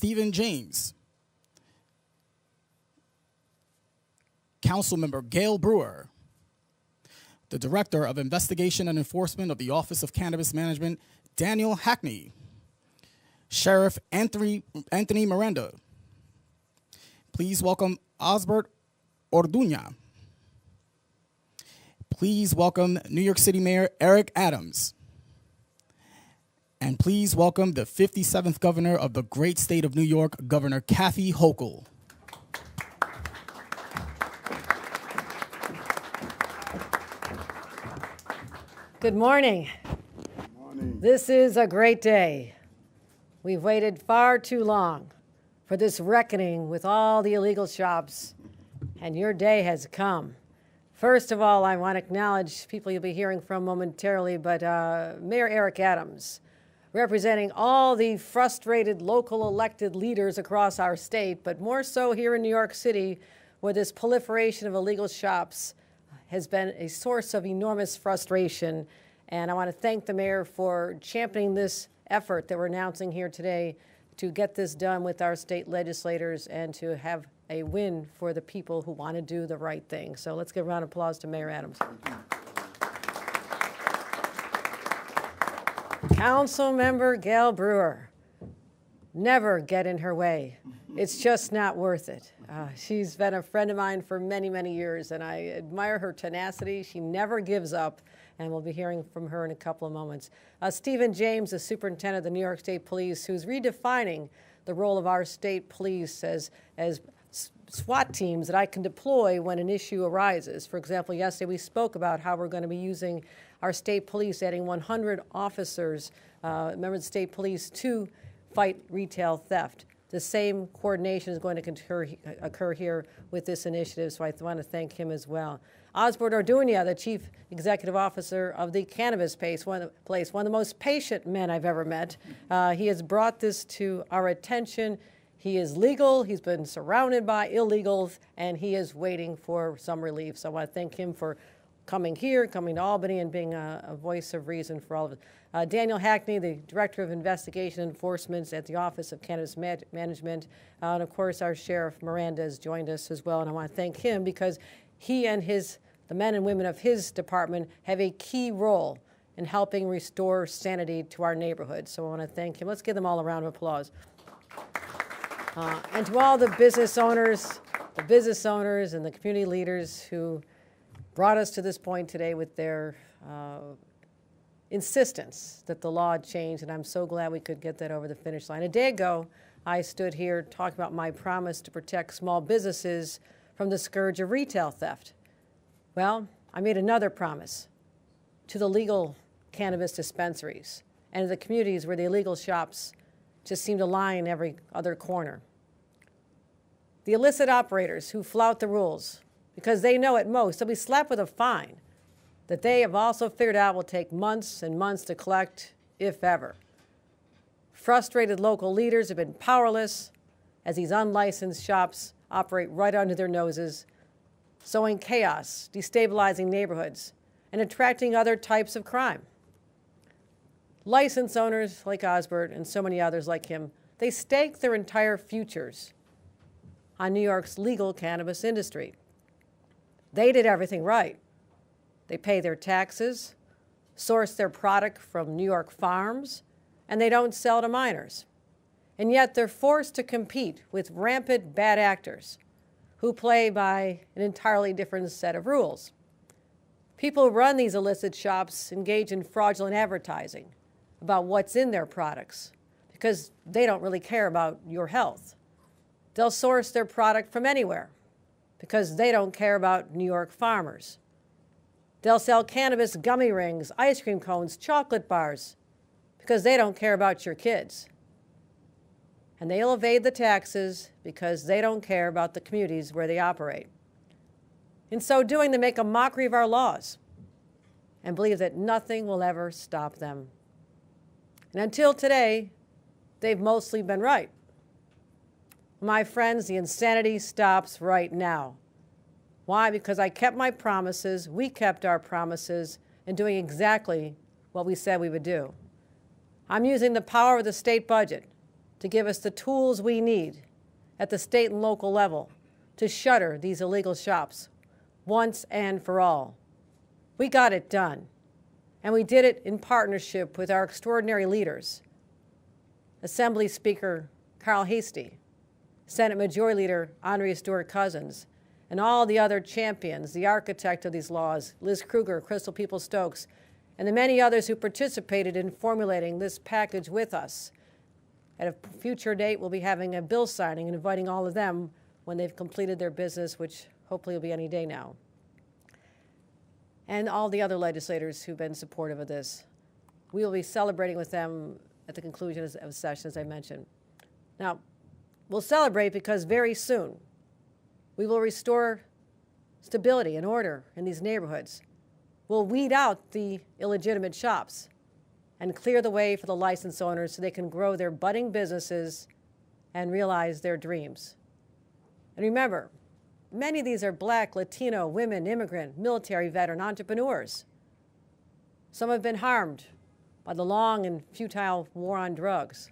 Stephen James. Councilmember Gail Brewer. The Director of Investigation and Enforcement of the Office of Cannabis Management, Daniel Hackney. Sheriff Anthony Miranda. Please welcome Osbert Orduña. Please welcome New York City Mayor Eric Adams. And please welcome the 57th Governor of the great state of New York, Governor Kathy Hochul. Good morning. Good morning. This is a great day. We've waited far too long for this reckoning with all the illegal shops, and your day has come. First of all, I want to acknowledge people you'll be hearing from momentarily, but Mayor Eric Adams, representing all the frustrated local elected leaders across our state, but more so here in New York City, where this proliferation of illegal shops has been a source of enormous frustration. And I want to thank the mayor for championing this effort that we're announcing here today to get this done with our state legislators and to have a win for the people who want to do the right thing. So let's give a round of applause to Mayor Adams. Councilmember Gail Brewer, never get in her way. It's just not worth it. She's been a friend of mine for many, many years, and I admire her tenacity. She never gives up, and we'll be hearing from her in a couple of moments. Stephen James, the superintendent of the New York State Police, who's redefining the role of our state police as SWAT teams that I can deploy when an issue arises. For example, yesterday we spoke about how we're going to be using our state police, adding 100 officers, members of the state police, to fight retail theft. The same coordination is going to occur here with this initiative, so I want to thank him as well. Osbert Orduña, the Chief Executive Officer of the cannabis place, one of the most patient men I've ever met. He has brought this to our attention. He is legal, he's been surrounded by illegals, and he is waiting for some relief. So I want to thank him for coming here, coming to Albany, and being a voice of reason for all of us. Daniel Hackney, the Director of Investigation and Enforcement at the Office of Cannabis Management. And of course, our Sheriff Miranda has joined us as well, and I want to thank him because he and the men and women of his department have a key role in helping restore sanity to our neighborhood. So I want to thank him. Let's give them all a round of applause. And to all the business owners and the community leaders who brought us to this point today with their insistence that the law change, and I'm so glad we could get that over the finish line. A day ago, I stood here talking about my promise to protect small businesses from the scourge of retail theft. Well, I made another promise to the legal cannabis dispensaries and to the communities where the illegal shops just seem to line every other corner. The illicit operators who flout the rules because they know at most they'll be slapped with a fine that they have also figured out will take months and months to collect, if ever. Frustrated local leaders have been powerless as these unlicensed shops operate right under their noses, sowing chaos, destabilizing neighborhoods, and attracting other types of crime. License owners like Osbert and so many others like him, they stake their entire futures on New York's legal cannabis industry. They did everything right. They pay their taxes, source their product from New York farms, and they don't sell to minors. And yet they're forced to compete with rampant bad actors who play by an entirely different set of rules. People who run these illicit shops engage in fraudulent advertising about what's in their products because they don't really care about your health. They'll source their product from anywhere because they don't care about New York farmers. They'll sell cannabis gummy rings, ice cream cones, chocolate bars because they don't care about your kids. And they'll evade the taxes because they don't care about the communities where they operate. In so doing, they make a mockery of our laws and believe that nothing will ever stop them. And until today, they've mostly been right. My friends, the insanity stops right now. Why? Because I kept my promises, we kept our promises, in doing exactly what we said we would do. I'm using the power of the state budget to give us the tools we need at the state and local level to shutter these illegal shops once and for all. We got it done, and we did it in partnership with our extraordinary leaders, Assembly Speaker Carl Hastie, Senate Majority Leader Andrea Stewart-Cousins, and all the other champions, the architect of these laws, Liz Kruger, Crystal Peoples-Stokes, and the many others who participated in formulating this package with us. At a future date, we'll be having a bill signing and inviting all of them when they've completed their business, which hopefully will be any day now. And all the other legislators who've been supportive of this. We will be celebrating with them at the conclusion of the session, as I mentioned. Now, we'll celebrate because very soon we will restore stability and order in these neighborhoods. We'll weed out the illegitimate shops and clear the way for the license owners so they can grow their budding businesses and realize their dreams. And remember, many of these are Black, Latino, women, immigrant, military veteran entrepreneurs. Some have been harmed by the long and futile war on drugs.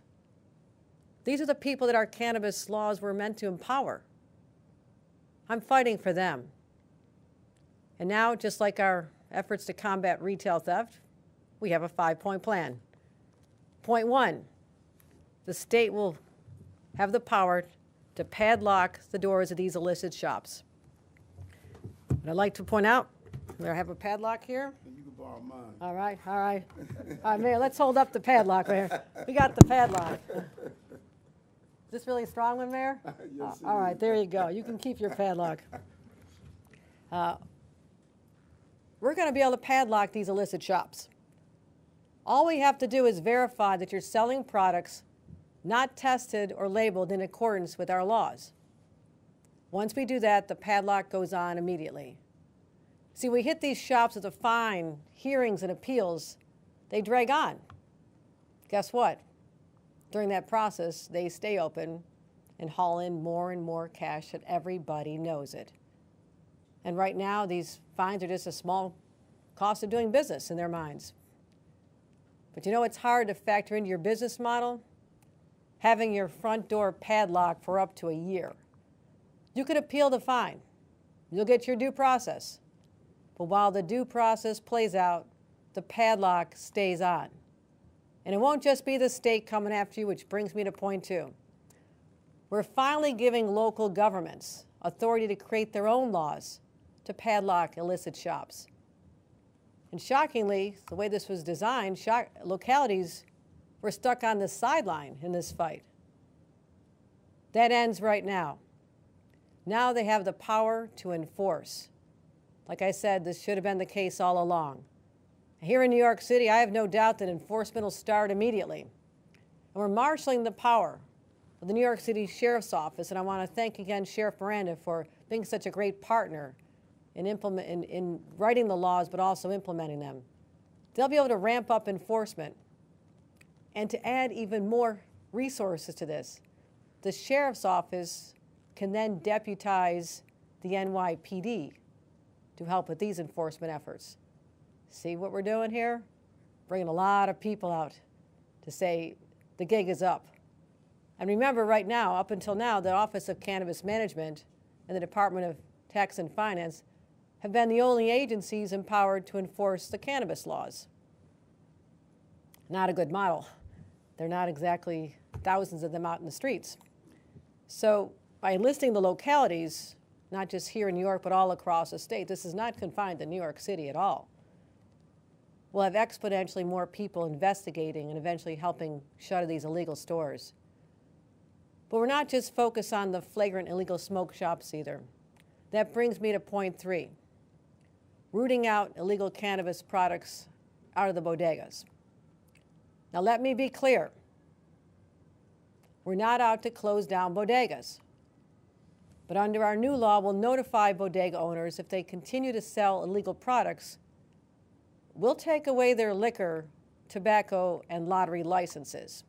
These are the people that our cannabis laws were meant to empower. I'm fighting for them. And now, just like our efforts to combat retail theft, we have a 5-point plan. Point 1, the state will have the power to padlock the doors of these illicit shops. And I'd like to point out, I have a padlock here. You can borrow mine. All right, all right. All right, Mayor, let's hold up the padlock, Mayor. We got the padlock. Is this really a strong one, Mayor? Yes, All right, there you go. You can keep your padlock. We're going to be able to padlock these illicit shops. All we have to do is verify that you're selling products not tested or labeled in accordance with our laws. Once we do that, the padlock goes on immediately. See, we hit these shops with a fine, hearings, and appeals. They drag on. Guess what? During that process, they stay open and haul in more and more cash, and everybody knows it. And right now, these fines are just a small cost of doing business in their minds. But you know it's hard to factor into your business model? Having your front door padlocked for up to a year. You could appeal the fine. You'll get your due process. But while the due process plays out, the padlock stays on. And it won't just be the state coming after you, which brings me to point 2. We're finally giving local governments authority to create their own laws to padlock illicit shops. And shockingly, the way this was designed, localities were stuck on the sideline in this fight. That ends right now. Now they have the power to enforce. Like I said, this should have been the case all along. Here in New York City, I have no doubt that enforcement will start immediately. And we're marshaling the power of the New York City Sheriff's Office, and I want to thank again Sheriff Miranda for being such a great partner in writing the laws, but also implementing them. They'll be able to ramp up enforcement. And to add even more resources to this, the Sheriff's Office can then deputize the NYPD to help with these enforcement efforts. See what we're doing here? Bringing a lot of people out to say the gig is up. And remember, right now, up until now, the Office of Cannabis Management and the Department of Tax and Finance have been the only agencies empowered to enforce the cannabis laws. Not a good model. They're not exactly thousands of them out in the streets. So by enlisting the localities, not just here in New York, but all across the state, this is not confined to New York City at all. We'll have exponentially more people investigating and eventually helping shutter these illegal stores. But we're not just focused on the flagrant illegal smoke shops either. That brings me to point 3, rooting out illegal cannabis products out of the bodegas. Now let me be clear. We're not out to close down bodegas. But under our new law, we'll notify bodega owners if they continue to sell illegal products. We'll take away their liquor, tobacco, and lottery licenses.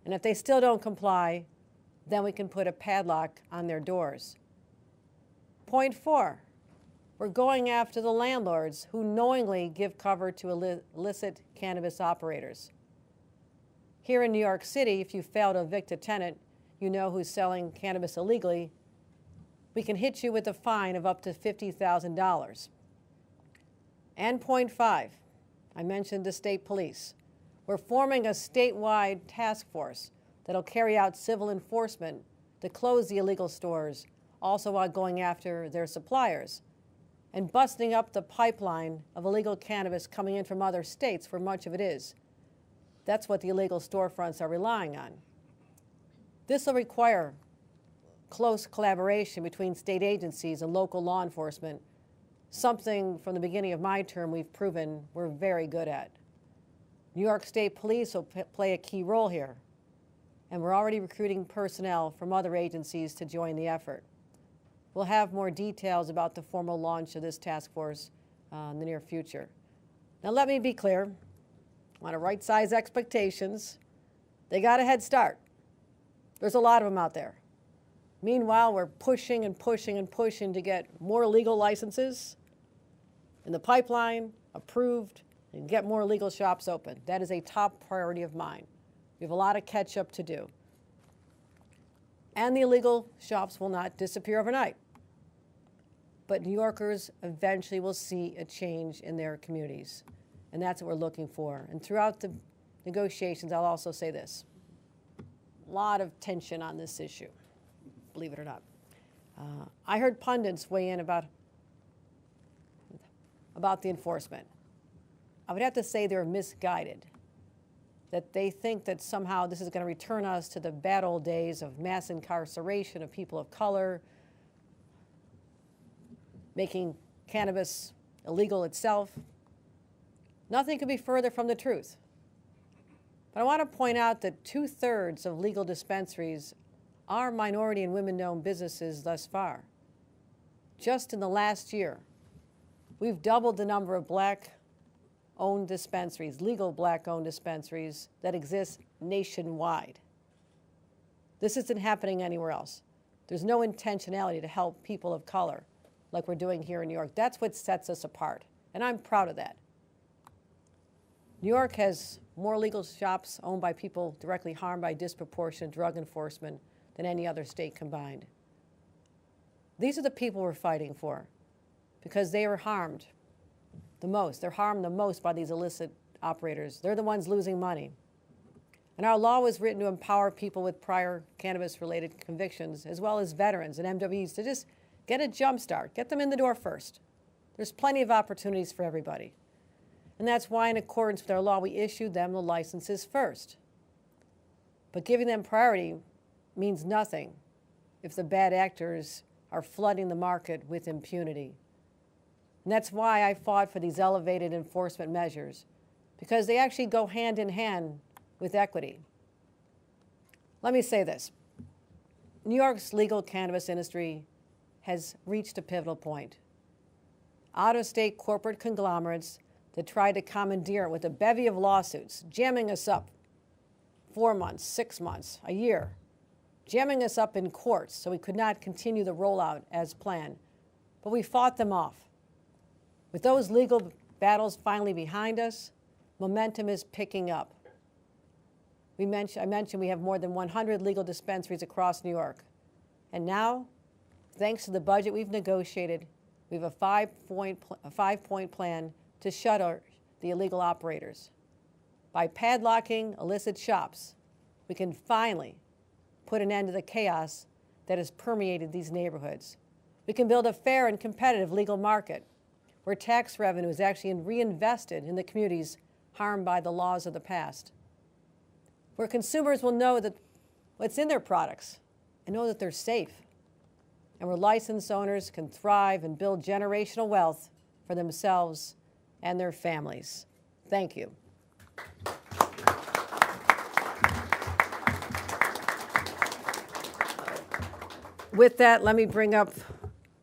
And if they still don't comply, then we can put a padlock on their doors. Point 4, we're going after the landlords who knowingly give cover to illicit cannabis operators. Here in New York City, if you fail to evict a tenant you know who's selling cannabis illegally, we can hit you with a fine of up to $50,000. And point 5, I mentioned the state police. We're forming a statewide task force that'll carry out civil enforcement to close the illegal stores, also while going after their suppliers and busting up the pipeline of illegal cannabis coming in from other states where much of it is. That's what the illegal storefronts are relying on. This will require close collaboration between state agencies and local law enforcement, something from the beginning of my term we've proven we're very good at. New York State Police will play a key role here, and we're already recruiting personnel from other agencies to join the effort. We'll have more details about the formal launch of this task force in the near future. Now let me be clear, I want to right-size expectations. They got a head start. There's a lot of them out there. Meanwhile, we're pushing and pushing and pushing to get more legal licenses in the pipeline, approved, and get more legal shops open. That is a top priority of mine. We have a lot of catch-up to do. And the illegal shops will not disappear overnight. But New Yorkers eventually will see a change in their communities. And that's what we're looking for. And throughout the negotiations, I'll also say this. A lot of tension on this issue, believe it or not. I heard pundits weigh in about the enforcement. I would have to say they're misguided, that they think that somehow this is going to return us to the bad old days of mass incarceration of people of color, making cannabis illegal itself. Nothing could be further from the truth. But I want to point out that 2/3 of legal dispensaries are minority and women-owned businesses thus far. Just in the last year, we've doubled the number of black-owned dispensaries, legal black-owned dispensaries that exist nationwide. This isn't happening anywhere else. There's no intentionality to help people of color like we're doing here in New York. That's what sets us apart, and I'm proud of that. New York has more legal shops owned by people directly harmed by disproportionate drug enforcement than any other state combined. These are the people we're fighting for because they are harmed the most. They're harmed the most by these illicit operators. They're the ones losing money. And our law was written to empower people with prior cannabis-related convictions, as well as veterans and MWs, to just get a jump start, get them in the door first. There's plenty of opportunities for everybody. And that's why, in accordance with our law, we issued them the licenses first. But giving them priority means nothing if the bad actors are flooding the market with impunity. And that's why I fought for these elevated enforcement measures, because they actually go hand in hand with equity. Let me say this. New York's legal cannabis industry has reached a pivotal point. Out-of-state corporate conglomerates that tried to commandeer it with a bevy of lawsuits, jamming us up 4 months, 6 months, a year, jamming us up in courts so we could not continue the rollout as planned. But we fought them off. With those legal battles finally behind us, momentum is picking up. I mentioned we have more than 100 legal dispensaries across New York. And now, thanks to the budget we've negotiated, we have a five-point plan to shutter the illegal operators. By padlocking illicit shops, we can finally put an end to the chaos that has permeated these neighborhoods. We can build a fair and competitive legal market where tax revenue is actually reinvested in the communities harmed by the laws of the past, where consumers will know that what's in their products and know that they're safe, and where licensed owners can thrive and build generational wealth for themselves and their families. Thank you. With that, let me bring up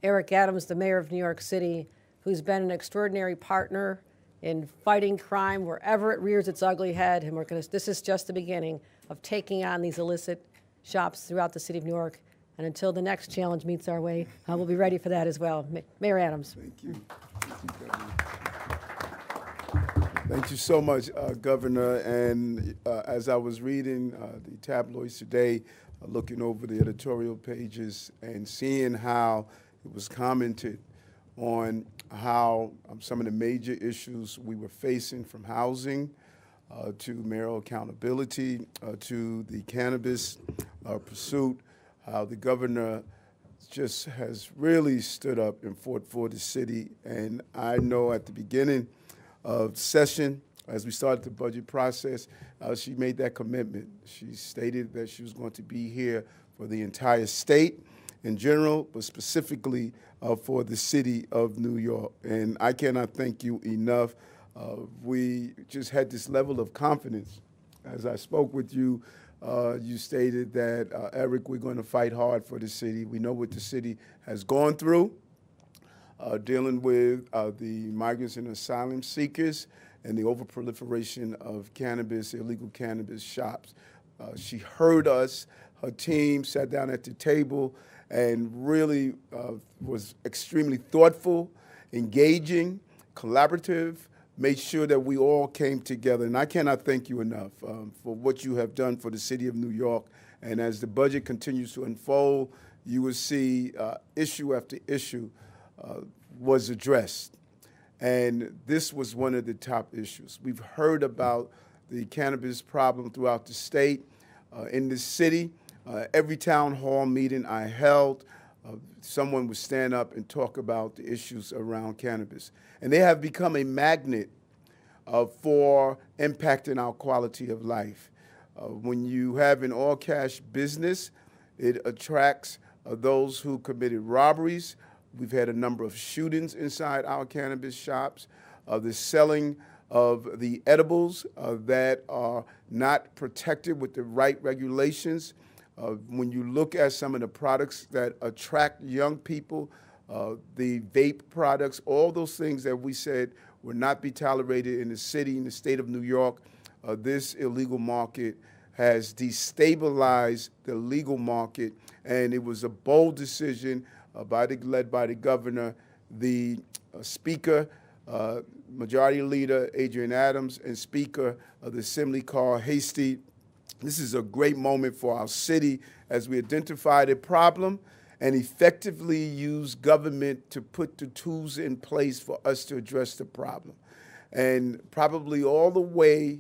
Eric Adams, the mayor of New York City, who's been an extraordinary partner in fighting crime wherever it rears its ugly head. And this is just the beginning of taking on these illicit shops throughout the city of New York. And until the next challenge meets our way, we'll be ready for that as well. Mayor Adams. Thank you. Thank you, Governor. Thank you so much, Governor. And as I was reading the tabloids today, looking over the editorial pages and seeing how it was commented on how some of the major issues we were facing, from housing to mayoral accountability to the cannabis pursuit, how the governor just has really stood up and fought for the city. And I know at the beginning of session, as we started the budget process, she made that commitment. She stated that she was going to be here for the entire state in general, but specifically for the city of New York. And I cannot thank you enough. We just had this level of confidence. As I spoke with you, you stated that, Eric, we're going to fight hard for the city. We know what the city has gone through, dealing with the migrants and asylum seekers and the overproliferation of cannabis, illegal cannabis shops. She heard us. Her team sat down at the table and really was extremely thoughtful, engaging, collaborative, made sure that we all came together. And I cannot thank you enough for what you have done for the city of New York. And as the budget continues to unfold, you will see issue after issue was addressed. And this was one of the top issues. We've heard about the cannabis problem throughout the state, in the city. Every town hall meeting I held, someone would stand up and talk about the issues around cannabis. And they have become a magnet for impacting our quality of life. When you have an all-cash business, it attracts those who committed robberies. We've had a number of shootings inside our cannabis shops. The selling of the edibles that are not protected with the right regulations. When you look at some of the products that attract young people, the vape products, all those things that we said would not be tolerated in the city, in the state of New York, this illegal market has destabilized the legal market, and it was a bold decision led by the governor, the speaker, Majority Leader Adrian Adams, and Speaker of the Assembly Carl Hasty. This is a great moment for our city as we identified a problem and effectively use government to put the tools in place for us to address the problem. And probably all the way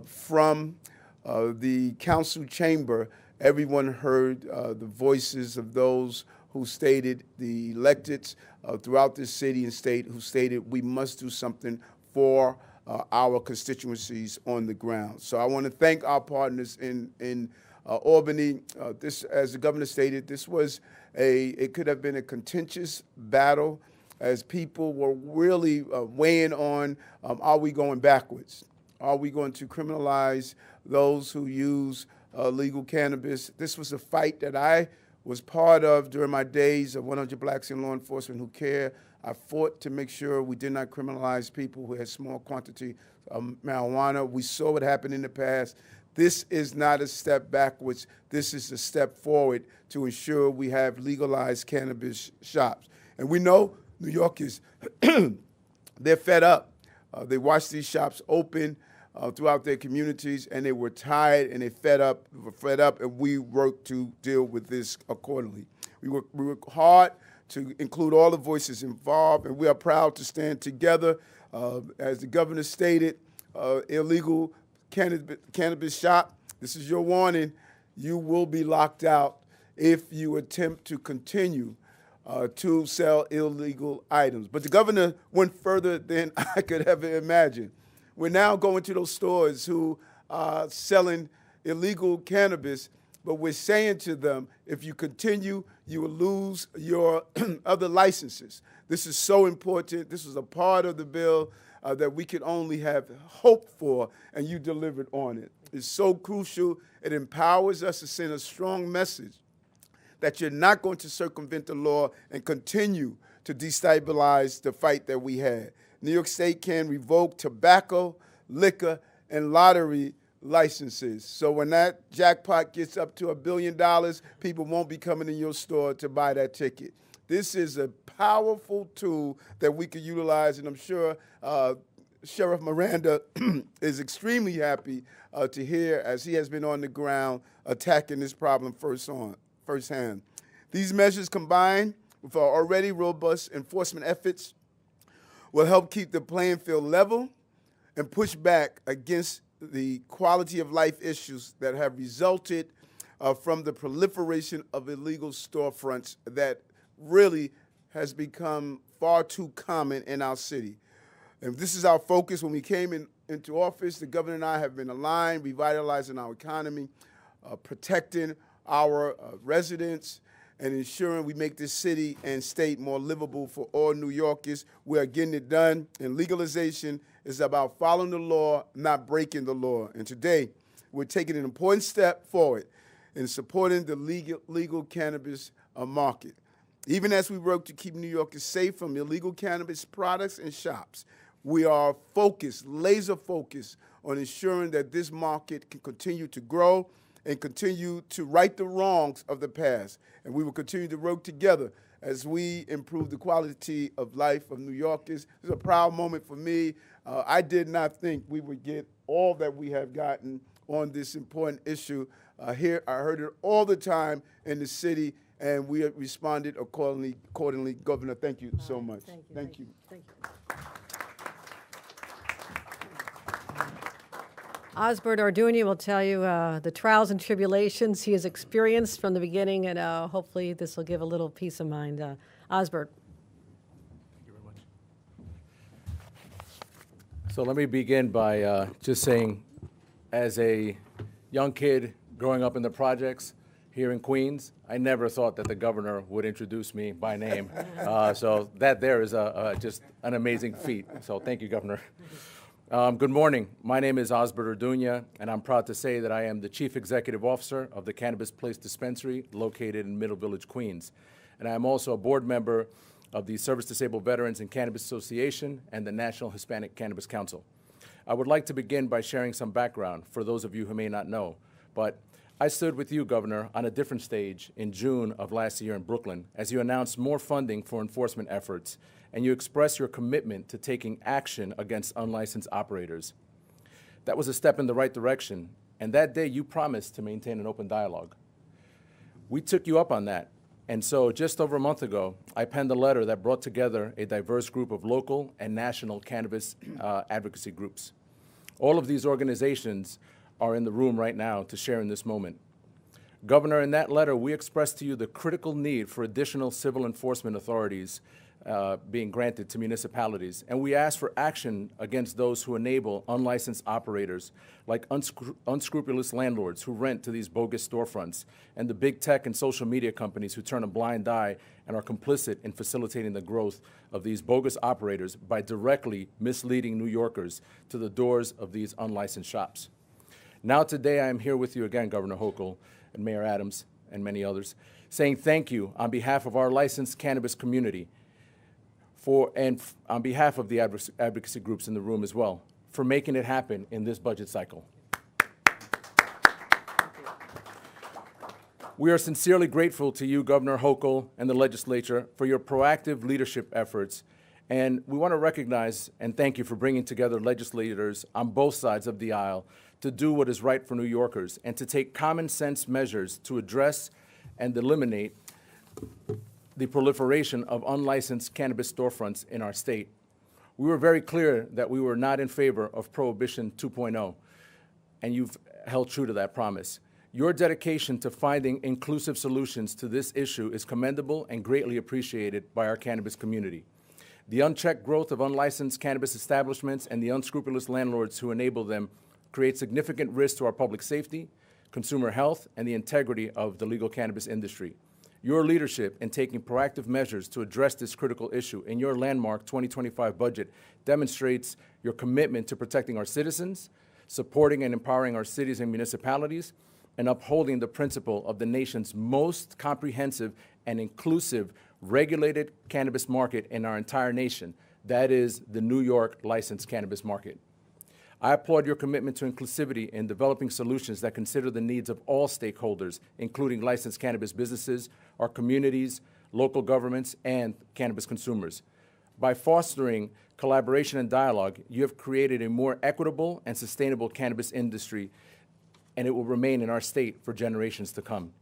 from the council chamber, everyone heard the voices of those who stated, the electeds throughout this city and state, who stated we must do something for our constituencies on the ground. So I want to thank our partners in Albany. This, as the governor stated, this was it could have been a contentious battle as people were really weighing on, are we going backwards? Are we going to criminalize those who use legal cannabis? This was a fight that I was part of during my days of 100 Blacks in Law Enforcement Who Care. I fought to make sure we did not criminalize people who had small quantity of marijuana. We saw what happened in the past. This is not a step backwards. This is a step forward to ensure we have legalized cannabis shops. And we know New Yorkers, they're fed up. They watched these shops open throughout their communities, and they were tired and they fed up, and we worked to deal with this accordingly. We work hard to include all the voices involved, and we are proud to stand together. As the governor stated, illegal cannabis shop, this is your warning. You will be locked out if you attempt to continue to sell illegal items. But the governor went further than I could ever imagine. We're now going to those stores who are selling illegal cannabis, but we're saying to them, if you continue, you will lose your other licenses. This is so important. This was a part of the bill that we could only have hoped for, and you delivered on it. It's so crucial. It empowers us to send a strong message that you're not going to circumvent the law and continue to destabilize the fight that we had. New York State can revoke tobacco, liquor, and lottery licenses. So when that jackpot gets up to $1 billion, people won't be coming in your store to buy that ticket. This is a powerful tool that we could utilize, and I'm sure Sheriff Miranda is extremely happy to hear, as he has been on the ground attacking this problem firsthand. These measures, combined with our already robust enforcement efforts, will help keep the playing field level and push back against the quality of life issues that have resulted from the proliferation of illegal storefronts that really has become far too common in our city. And this is our focus. When we came into office, the governor and I have been aligned, revitalizing our economy, protecting our residents, and ensuring we make this city and state more livable for all New Yorkers. We are getting it done, and legalization is about following the law, not breaking the law. And today, we're taking an important step forward in supporting the legal cannabis market. Even as we work to keep New Yorkers safe from illegal cannabis products and shops, we are focused, laser focused, on ensuring that this market can continue to grow and continue to right the wrongs of the past. And we will continue to work together as we improve the quality of life of New Yorkers. This is a proud moment for me. I did not think we would get all that we have gotten on this important issue. I heard it all the time in the city, and we have responded accordingly. Governor, thank you so much. Thank you. Thank you. Osbert Ardunia will tell you the trials and tribulations he has experienced from the beginning, and hopefully this will give a little peace of mind. Osbert. Thank you very much. So let me begin by just saying, as a young kid growing up in the projects here in Queens, I never thought that the governor would introduce me by name. So that there is just an amazing feat. So thank you, Governor. Good morning. My name is Osbert Ardunia, and I'm proud to say that I am the Chief Executive Officer of the Cannabis Place Dispensary located in Middle Village, Queens. And I am also a board member of the Service Disabled Veterans and Cannabis Association and the National Hispanic Cannabis Council. I would like to begin by sharing some background for those of you who may not know, but I stood with you, Governor, on a different stage in June of last year in Brooklyn as you announced more funding for enforcement efforts, and you expressed your commitment to taking action against unlicensed operators. That was a step in the right direction, and that day you promised to maintain an open dialogue. We took you up on that, and so just over a month ago, I penned a letter that brought together a diverse group of local and national cannabis advocacy groups. All of these organizations are in the room right now to share in this moment. Governor, in that letter, we expressed to you the critical need for additional civil enforcement authorities being granted to municipalities, and we asked for action against those who enable unlicensed operators, like unscrupulous landlords who rent to these bogus storefronts, and the big tech and social media companies who turn a blind eye and are complicit in facilitating the growth of these bogus operators by directly misleading New Yorkers to the doors of these unlicensed shops. Now today I am here with you again, Governor Hochul and Mayor Adams and many others, saying thank you on behalf of our licensed cannabis community and on behalf of the advocacy groups in the room as well, for making it happen in this budget cycle. We are sincerely grateful to you, Governor Hochul, and the legislature for your proactive leadership efforts, and we want to recognize and thank you for bringing together legislators on both sides of the aisle to do what is right for New Yorkers and to take common sense measures to address and eliminate the proliferation of unlicensed cannabis storefronts in our state. We were very clear that we were not in favor of Prohibition 2.0, and you've held true to that promise. Your dedication to finding inclusive solutions to this issue is commendable and greatly appreciated by our cannabis community. The unchecked growth of unlicensed cannabis establishments and the unscrupulous landlords who enable them create significant risks to our public safety, consumer health, and the integrity of the legal cannabis industry. Your leadership in taking proactive measures to address this critical issue in your landmark 2025 budget demonstrates your commitment to protecting our citizens, supporting and empowering our cities and municipalities, and upholding the principle of the nation's most comprehensive and inclusive regulated cannabis market in our entire nation. That is the New York licensed cannabis market. I applaud your commitment to inclusivity in developing solutions that consider the needs of all stakeholders, including licensed cannabis businesses, our communities, local governments, and cannabis consumers. By fostering collaboration and dialogue, you have created a more equitable and sustainable cannabis industry, and it will remain in our state for generations to come.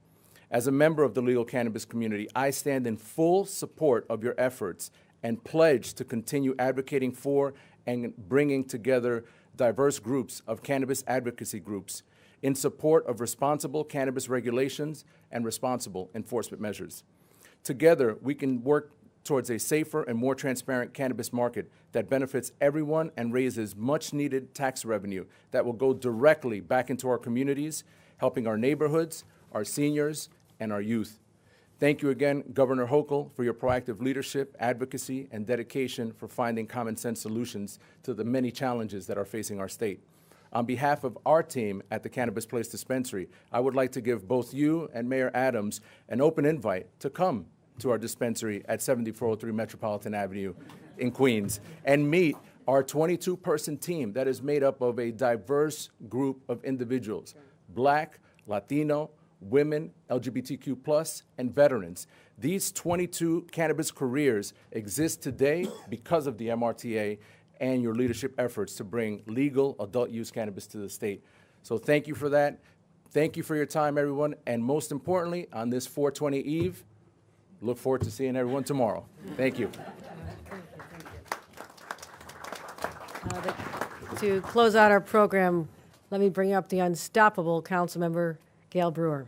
As a member of the legal cannabis community, I stand in full support of your efforts and pledge to continue advocating for and bringing together diverse groups of cannabis advocacy groups in support of responsible cannabis regulations and responsible enforcement measures. Together, we can work towards a safer and more transparent cannabis market that benefits everyone and raises much-needed tax revenue that will go directly back into our communities, helping our neighborhoods, our seniors, and our youth. Thank you again, Governor Hochul, for your proactive leadership, advocacy, and dedication for finding common sense solutions to the many challenges that are facing our state. On behalf of our team at the Cannabis Place Dispensary, I would like to give both you and Mayor Adams an open invite to come to our dispensary at 7403 Metropolitan Avenue in Queens and meet our 22-person team that is made up of a diverse group of individuals, Black, Latino, women, LGBTQ+, and veterans. These 22 cannabis careers exist today because of the MRTA and your leadership efforts to bring legal adult use cannabis to the state. So thank you for that. Thank you for your time, everyone. And most importantly, on this 420 Eve, look forward to seeing everyone tomorrow. Thank you. To close out our program, let me bring up the unstoppable Councilmember Gail Brewer.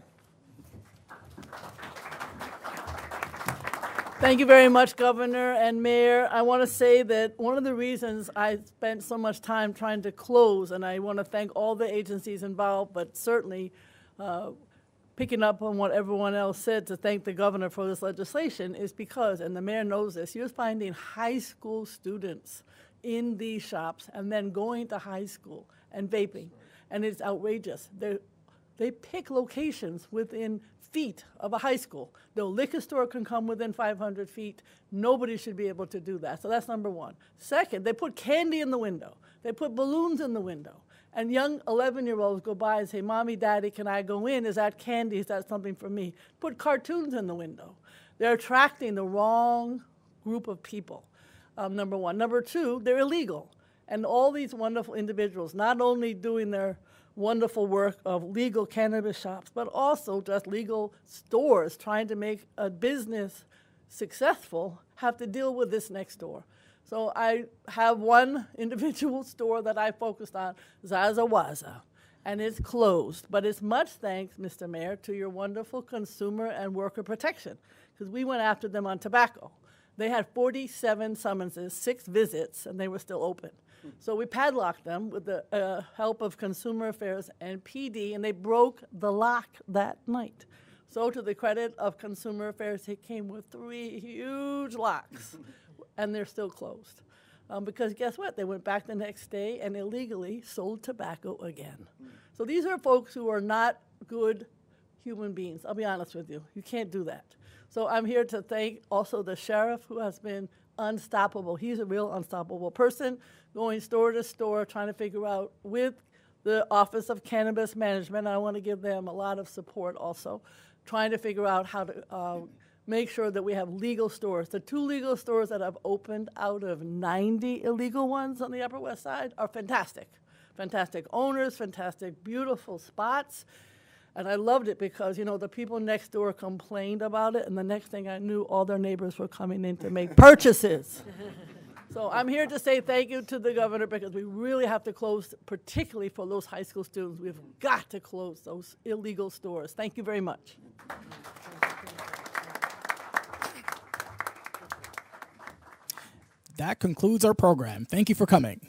Thank you very much, Governor and Mayor. I want to say that one of the reasons I spent so much time trying to close, and I want to thank all the agencies involved, but certainly picking up on what everyone else said to thank the governor for this legislation, is because, and the mayor knows this, you're finding high school students in these shops and then going to high school and vaping, and it's outrageous. They pick locations within feet of a high school. The liquor store can come within 500 feet. Nobody should be able to do that. So that's number one. Second, they put candy in the window. They put balloons in the window. And young 11-year-olds go by and say, Mommy, Daddy, can I go in? Is that candy? Is that something for me? Put cartoons in the window. They're attracting the wrong group of people, number one. Number two, they're illegal. And all these wonderful individuals, not only doing their wonderful work of legal cannabis shops, but also just legal stores trying to make a business successful, have to deal with this next door. So I have one individual store that I focused on, Zazawaza, and it's closed. But it's much thanks, Mr. Mayor, to your wonderful consumer and worker protection, because we went after them on tobacco. They had 47 summonses, 6 visits, and they were still open. So we padlocked them with the help of Consumer Affairs and PD, and they broke the lock that night. So to the credit of Consumer Affairs, they came with 3 huge locks, and they're still closed. Because guess what? They went back the next day and illegally sold tobacco again. So these are folks who are not good human beings. I'll be honest with you. You can't do that. So I'm here to thank also the sheriff, who has been unstoppable. He's a real unstoppable person, going store to store, trying to figure out with the Office of Cannabis Management, I want to give them a lot of support also, trying to figure out how to make sure that we have legal stores. The 2 legal stores that have opened out of 90 illegal ones on the Upper West Side are fantastic. Fantastic owners, fantastic, beautiful spots. And I loved it because, you know, the people next door complained about it, and the next thing I knew, all their neighbors were coming in to make purchases. So I'm here to say thank you to the governor, because we really have to close, particularly for those high school students. We've got to close those illegal stores. Thank you very much. That concludes our program. Thank you for coming.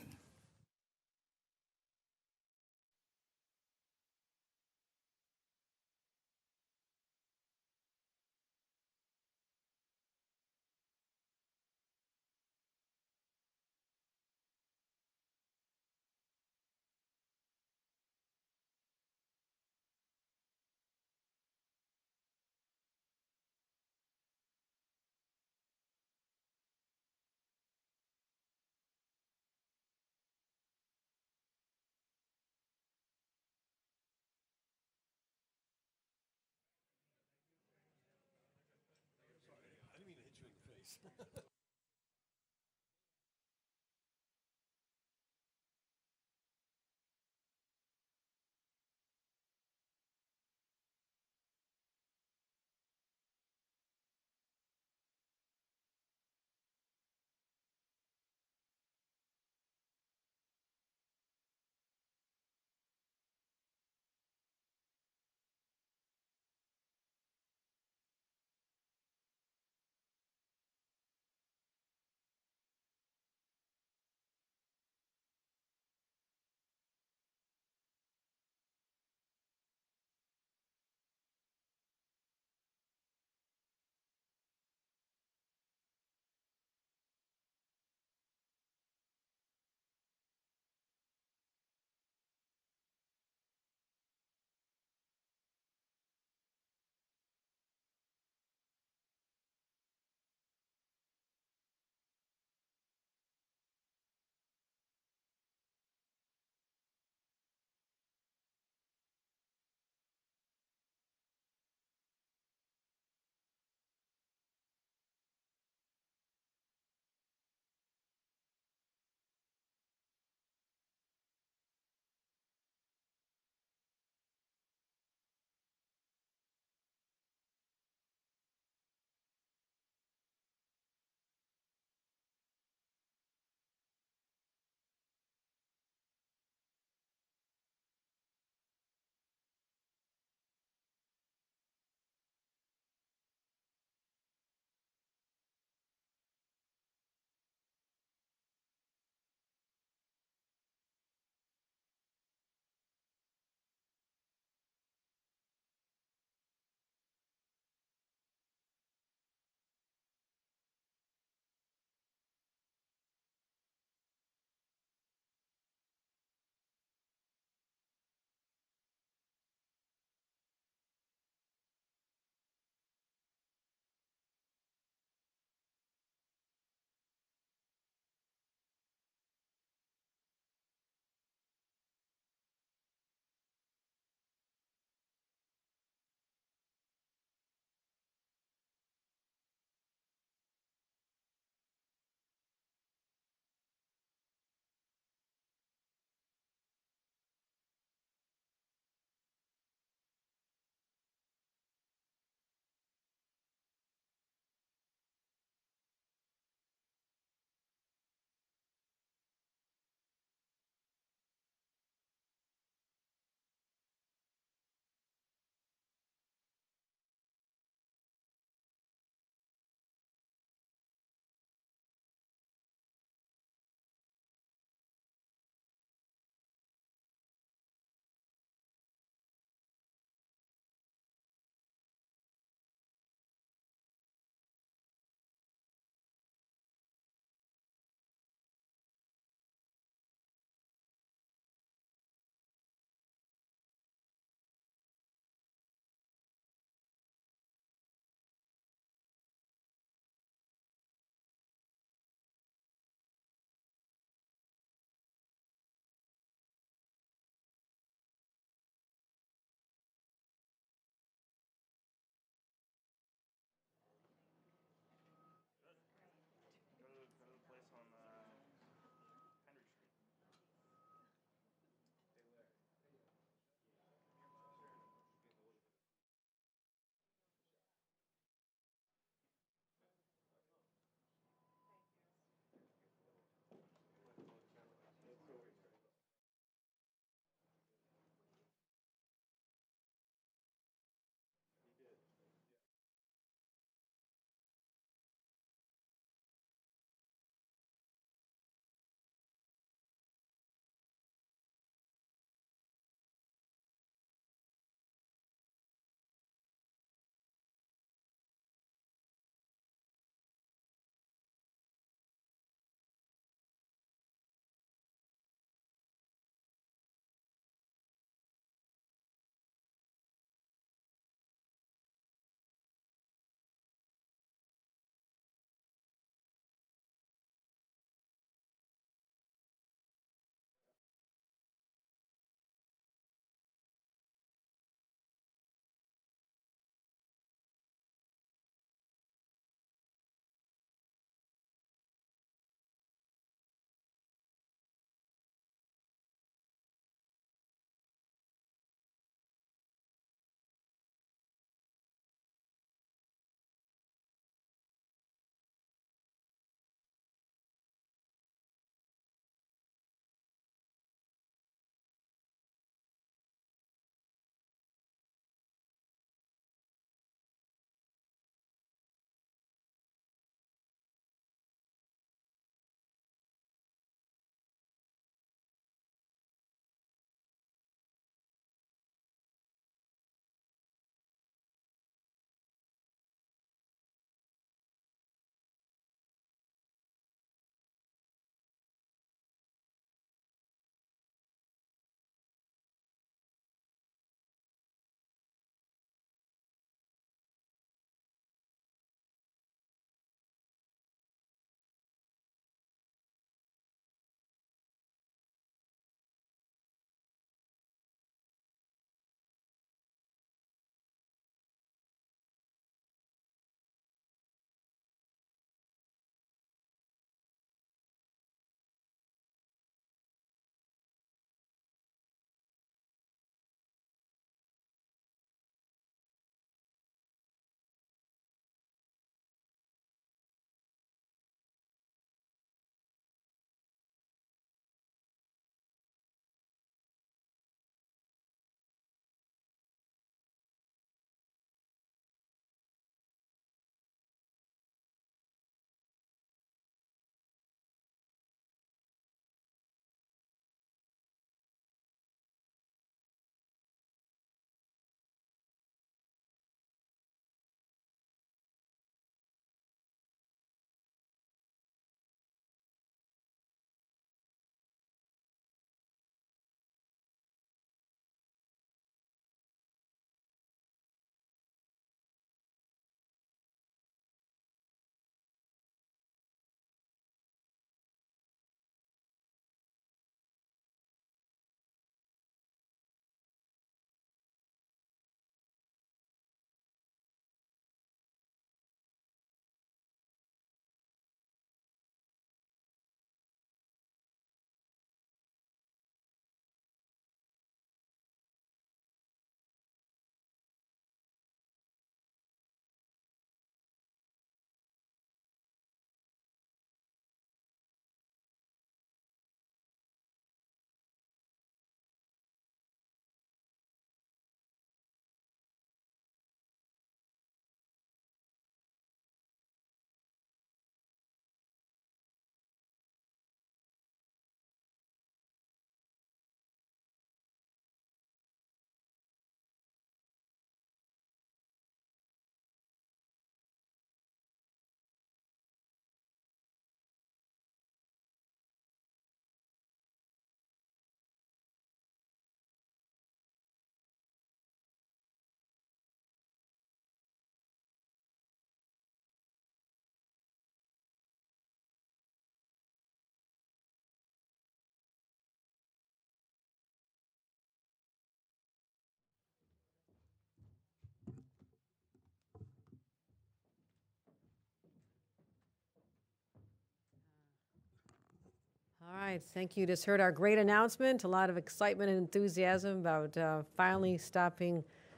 right, thank you. Just heard our great announcement. A lot of excitement and enthusiasm about finally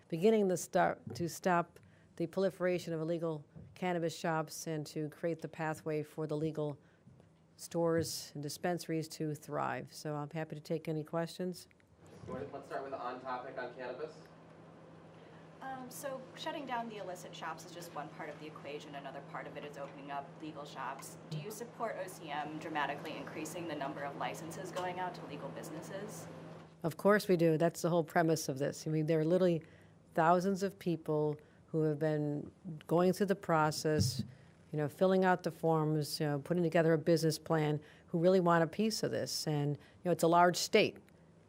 beginning to stop the proliferation of illegal cannabis shops and to create the pathway for the legal stores and dispensaries to thrive. So I'm happy to take any questions. Let's start with On Topic on cannabis. So shutting down the illicit shops is just one part of the equation. Another part of it is opening up legal shops. Do you support OCM dramatically increasing the number of licenses going out to legal businesses? Of course we do. That's the whole premise of this. I mean, there are literally thousands of people who have been going through the process, filling out the forms, putting together a business plan, who really want a piece of this. And, it's a large state.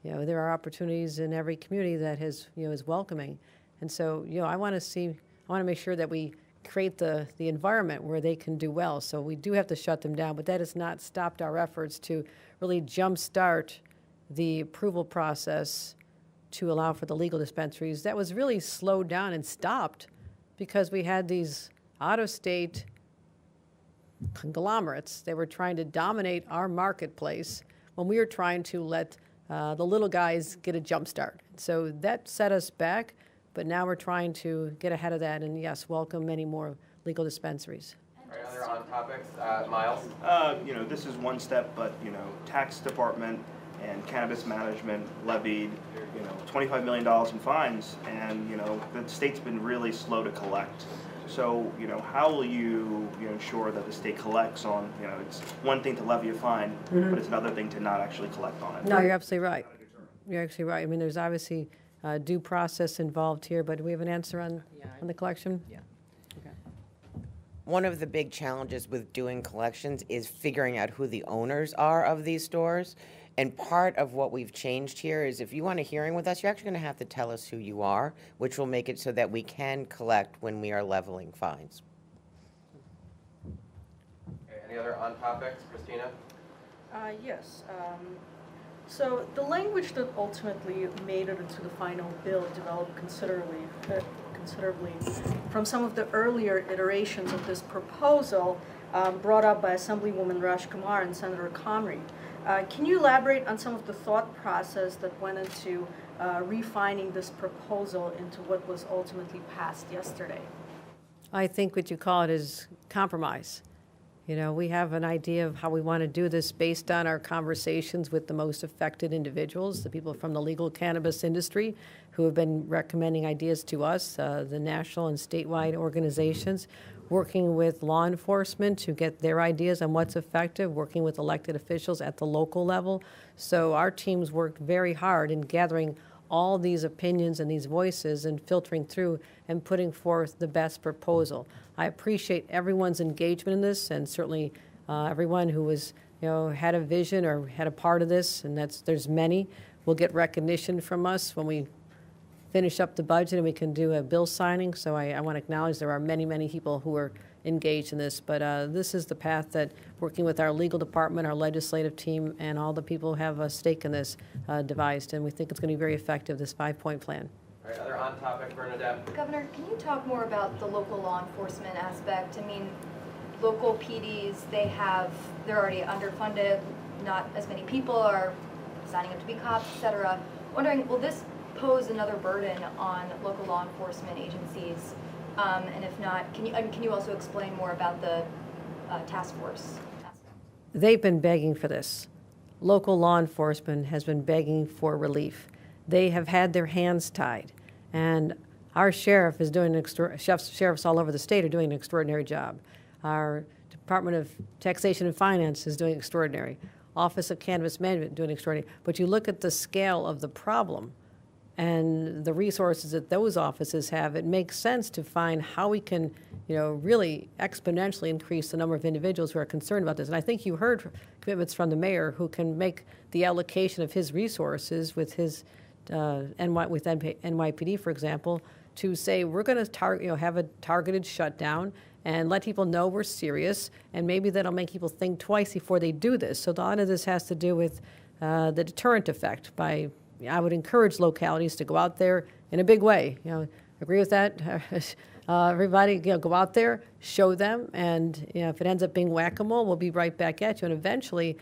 There are opportunities in every community that is welcoming. And so, I want to make sure that we create the environment where they can do well. So we do have to shut them down, but that has not stopped our efforts to really jumpstart the approval process to allow for the legal dispensaries. That was really slowed down and stopped because we had these out-of-state conglomerates. They were trying to dominate our marketplace when we were trying to let the little guys get a jump start. So that set us back, but now we're trying to get ahead of that and, yes, welcome many more legal dispensaries. All right, other on topics, Miles? This is one step, but, tax department and cannabis management levied, $25 million in fines, and, the state's been really slow to collect. So, how will you, ensure that the state collects on, it's one thing to levy a fine, but it's another thing to not actually collect on it. No, you're absolutely right. You're actually right. I mean, there's obviously due process involved here, but do we have an answer on the collection? Yeah. One of the big challenges with doing collections is figuring out who the owners are of these stores. And part of what we've changed here is if you want a hearing with us, you're actually going to have to tell us who you are, which will make it so that we can collect when we are leveling fines. Okay, any other on topics, Christina? Yes. So the language that ultimately made it into the final bill developed considerably from some of the earlier iterations of this proposal brought up by Assemblywoman Raj Kumar and Senator Comrie. Can you elaborate on some of the thought process that went into refining this proposal into what was ultimately passed yesterday? I think what you call it is compromise. We have an idea of how we want to do this based on our conversations with the most affected individuals, the people from the legal cannabis industry who have been recommending ideas to us, the national and statewide organizations, working with law enforcement to get their ideas on what's effective, working with elected officials at the local level. So our teams worked very hard in gathering all these opinions and these voices and filtering through and putting forth the best proposal. I appreciate everyone's engagement in this, and certainly everyone who was, had a vision or had a part of this, and there's many, will get recognition from us when we finish up the budget and we can do a bill signing. So I want to acknowledge there are many, many people who are engaged in this, but this is the path that, working with our legal department, our legislative team, and all the people who have a stake in this, devised, and we think it's going to be very effective, this 5-point plan. All right, other on topic, Bernadette? Governor, can you talk more about the local law enforcement aspect? I mean, local PDs, they're already underfunded, not as many people are signing up to be cops, et cetera. Wondering, will this pose another burden on local law enforcement agencies? And if not, can you also explain more about the task force aspect? They've been begging for this. Local law enforcement has been begging for relief. They have had their hands tied, and our sheriff is doing sheriffs all over the state are doing an extraordinary job. Our Department of Taxation and Finance is doing extraordinary. Office of Cannabis Management doing extraordinary. But you look at the scale of the problem and the resources that those offices have, it makes sense to find how we can, really exponentially increase the number of individuals who are concerned about this. And I think you heard commitments from the mayor who can make the allocation of his resources with his NYPD, for example, to say we're going to have a targeted shutdown and let people know we're serious, and maybe that'll make people think twice before they do this. So a lot of this has to do with the deterrent effect. I would encourage localities to go out there in a big way. Agree with that? Everybody, go out there, show them, and if it ends up being whack-a-mole, we'll be right back at you. And eventually,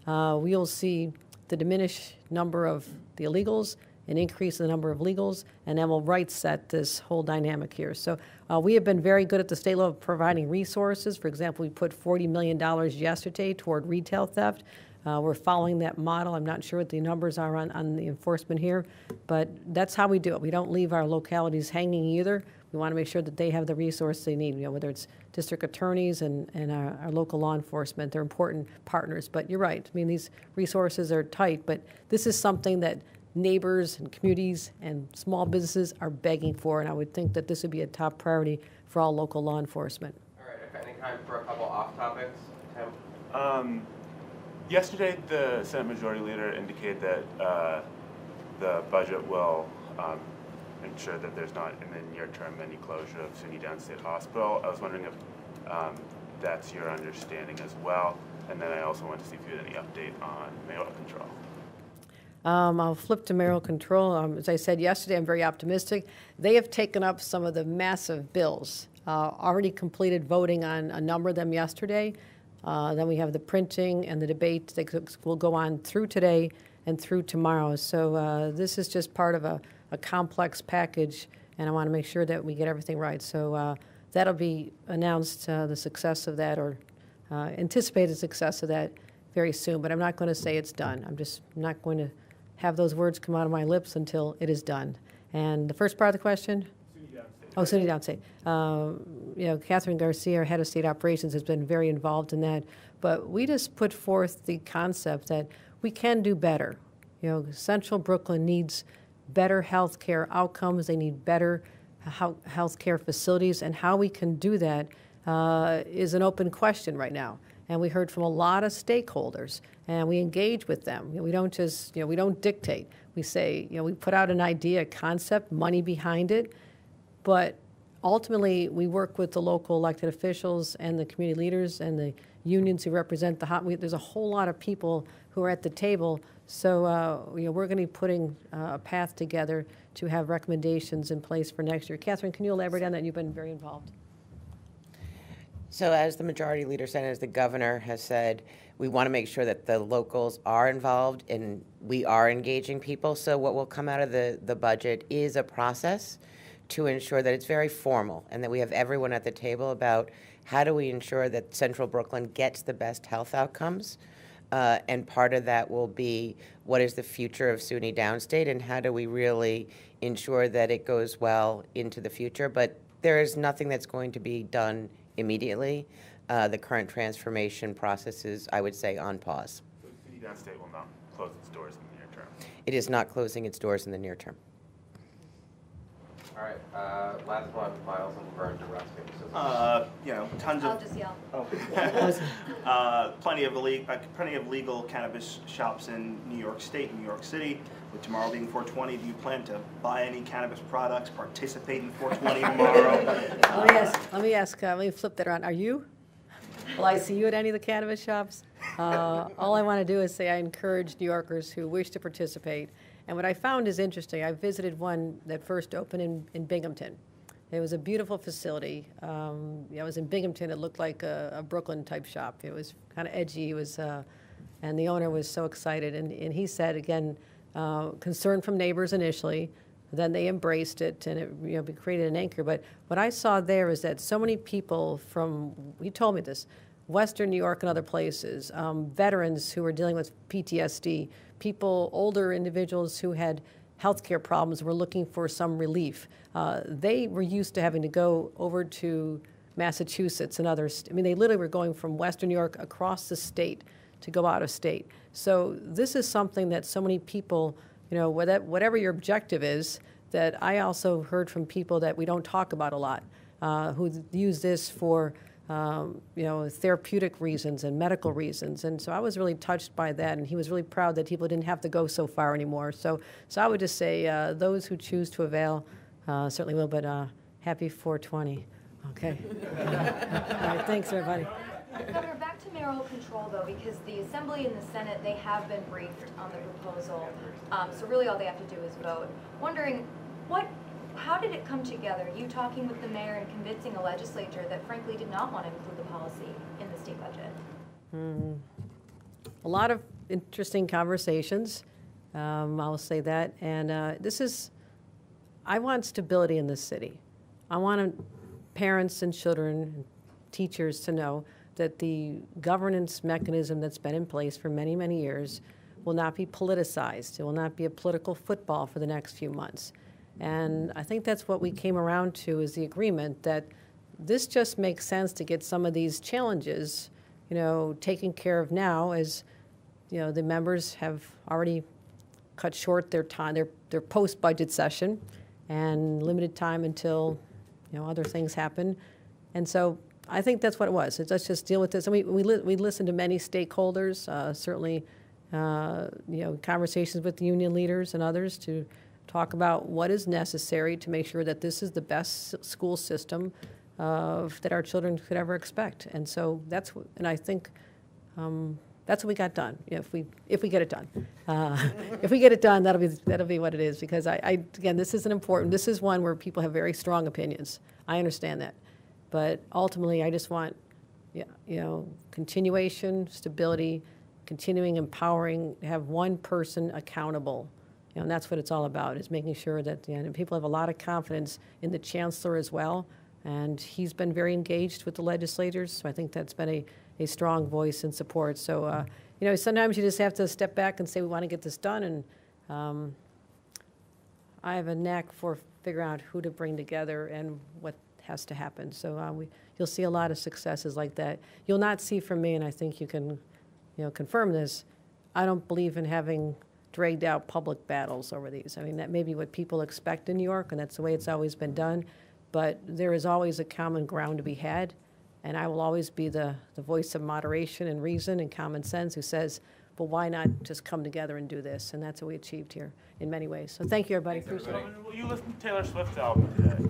we'll see the diminished number of the illegals, an increase in the number of legals, and then we'll right set this whole dynamic here. So we have been very good at the state level providing resources. For example, we put $40 million yesterday toward retail theft. We're following that model. I'm not sure what the numbers are on the enforcement here, but that's how we do it. We don't leave our localities hanging either. We want to make sure that they have the resources they need, whether it's district attorneys and our local law enforcement. They're important partners. But you're right. I mean, these resources are tight, but this is something that neighbors and communities and small businesses are begging for, and I would think that this would be a top priority for all local law enforcement. All right, if any time for a couple off topics, Tim? Yesterday, the Senate Majority Leader indicated that the budget will ensure that there's not, in the near term, any closure of SUNY Downstate Hospital. I was wondering if that's your understanding as well. And then I also wanted to see if you had any update on mayoral control. I'll flip to mayoral control. As I said yesterday, I'm very optimistic. They have taken up some of the massive bills, already completed voting on a number of them yesterday. Then we have the printing and the debate that will go on through today and through tomorrow. So this is just part of a complex package, and I want to make sure that we get everything right. So that'll be announced, the success of that, or anticipated success of that very soon. But I'm not going to say it's done. I'm just not going to have those words come out of my lips until it is done. And the first part of the question? SUNY Downstate. Catherine Garcia, our head of state operations, has been very involved in that. But we just put forth the concept that we can do better. Central Brooklyn needs better health care outcomes. They need better health care facilities. And how we can do that is an open question right now. And we heard from a lot of stakeholders, and we engage with them. We don't just, we don't dictate. We say, we put out an idea, a concept, money behind it, but ultimately we work with the local elected officials and the community leaders and the unions who represent there's a whole lot of people who are at the table. So we're going to be putting a path together to have recommendations in place for next year. Catherine, can you elaborate on that? You've been very involved. So as the Majority Leader said, as the governor has said, we want to make sure that the locals are involved and we are engaging people. So what will come out of the budget is a process to ensure that it's very formal and that we have everyone at the table about how do we ensure that Central Brooklyn gets the best health outcomes. And part of that will be what is the future of SUNY Downstate and how do we really ensure that it goes well into the future. But there is nothing that's going to be done immediately. The current transformation process is, I would say, on pause. So SUNY Downstate will not close its doors in the near term? It is not closing its doors in the near term. All right, last one, Miles and Vern directing. Tons of. I'll just yell. Plenty of legal cannabis shops in New York State, New York City. With tomorrow being 420, do you plan to buy any cannabis products, participate in 420 tomorrow? Let me flip that around. Are you? Will I see you at any of the cannabis shops? All I want to do is say I encourage New Yorkers who wish to participate. And what I found is interesting. I visited one that first opened in Binghamton. It was a beautiful facility. I was in Binghamton. It looked like a Brooklyn-type shop. It was kind of edgy. It was, and the owner was so excited. And he said, again, concern from neighbors initially. Then they embraced it, and it created an anchor. But what I saw there is that so many people from, he told me this, Western New York and other places, veterans who were dealing with PTSD, people, older individuals who had healthcare problems were looking for some relief. They were used to having to go over to Massachusetts and others. I mean, they literally were going from Western New York across the state to go out of state. So this is something that so many people, whatever your objective is, that I also heard from people that we don't talk about a lot, who use this for therapeutic reasons and medical reasons. And so I was really touched by that, and he was really proud that people didn't have to go so far anymore. So I would just say those who choose to avail certainly will, but happy 420. Okay. All right, thanks, everybody. Governor, back to mayoral control, though, because the Assembly and the Senate, they have been briefed on the proposal. So really all they have to do is vote. Wondering, how did it come together? You talking with the mayor and convincing a legislature that frankly did not want to include the policy in the state budget? a lot of interesting conversations. I'll say that. And I want stability in this city. I want parents and children and teachers to know that the governance mechanism that's been in place for many, many years will not be politicized. It will not be a political football for the next few months. And I think that's what we came around to, is the agreement that this just makes sense to get some of these challenges, taken care of now, as the members have already cut short their time, their post-budget session, and limited time until other things happen. And so I think that's what it was. Let's just deal with this. And we listened to many stakeholders, certainly conversations with the union leaders and others to talk about what is necessary to make sure that this is the best school system that our children could ever expect. And so and I think that's what we got done. If we get it done, if we get it done, that'll be what it is. Because again, this is this is one where people have very strong opinions. I understand that, but ultimately, I just want continuation, stability, continuing empowering, have one person accountable. And that's what it's all about, is making sure that and people have a lot of confidence in the chancellor as well. And he's been very engaged with the legislators, so I think that's been a strong voice and support. So, sometimes you just have to step back and say, we want to get this done. And I have a knack for figuring out who to bring together and what has to happen. So you'll see a lot of successes like that. You'll not see from me, and I think you can confirm this, I don't believe in having dragged out public battles over these. I mean, that may be what people expect in New York, and that's the way it's always been done. But there is always a common ground to be had, and I will always be the voice of moderation and reason and common sense who says, but why not just come together and do this? And that's what we achieved here in many ways. So thank you, everybody. Appreciate it. Will you listen to Taylor Swift's album today?